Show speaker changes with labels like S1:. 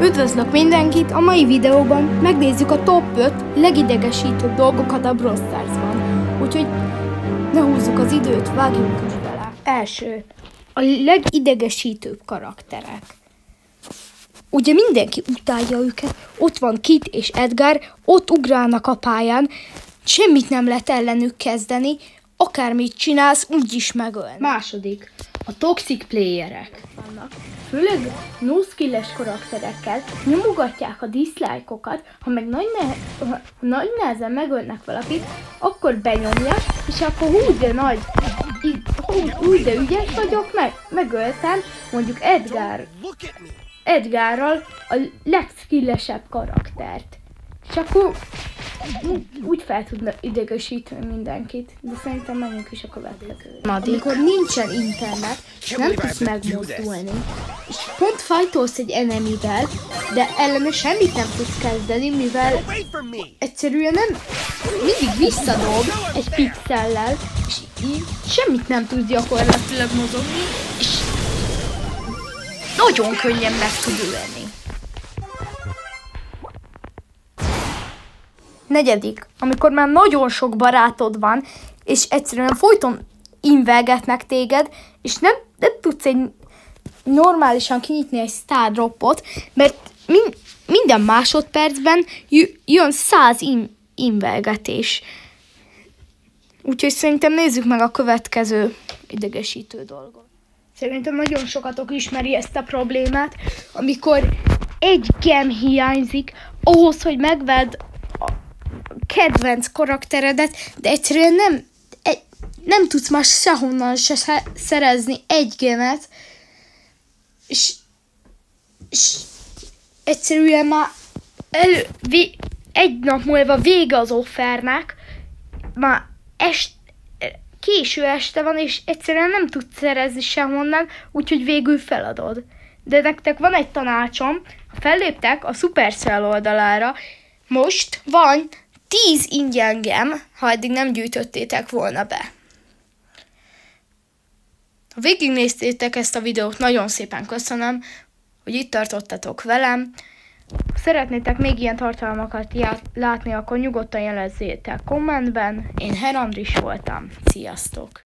S1: Üdvözlök mindenkit! A mai videóban megnézzük a top 5 legidegesítőbb dolgokat a Brawl Starsban. Úgyhogy ne húzzuk az időt, vágjunk is bele. Első. A legidegesítőbb karakterek. Ugye mindenki utálja őket, ott van Kit és Edgar, ott ugrálnak a pályán, semmit nem lehet ellenük kezdeni, akármit csinálsz, úgyis megölnek. Második. A toxic playerek vannak. Főleg no-skilles karakterekkel nyomogatják a dislike-okat, ha meg nagy nehezen megölnek valakit, akkor benyomják, és akkor hú de ügyes vagyok, megöltem mondjuk Edgarral a legskillesebb karaktert. És akkor úgy fel tudna idegesíteni mindenkit, de szerintem menjünk is a következőre. Amikor nincsen internet, és nem tudsz megmozdulni, és pont fajtolsz egy enemivel, de ellene semmit nem tudsz kezdeni, mivel egyszerűen nem mindig visszadob egy pixellel, és így semmit nem tudsz gyakorlatilag mozogni, és nagyon könnyen meg tud ölni. Negyedik, amikor már nagyon sok barátod van, és egyszerűen folyton invelgetnek téged, és nem tudsz normálisan kinyitni egy star dropot, mert minden másodpercben jön 100 invelgetés. Úgyhogy szerintem nézzük meg a következő idegesítő dolgot. Szerintem nagyon sokatok ismeri ezt a problémát, amikor egy gem hiányzik ahhoz, hogy megvedd kedvenc karakteredet, de egyszerűen nem tudsz már sehonnan se szerezni egy gemet, és egyszerűen már egy nap múlva vége az offernek, már késő este van, és egyszerűen nem tudsz szerezni sehonnan, úgyhogy végül feladod. De nektek van egy tanácsom, ha felléptek a Supercell oldalára, most van 10 ingyen gem, ha eddig nem gyűjtöttétek volna be. Ha végignéztétek ezt a videót, nagyon szépen köszönöm, hogy itt tartottatok velem. Ha szeretnétek még ilyen tartalmakat látni, akkor nyugodtan jelezzétek kommentben. Én Herandris voltam. Sziasztok!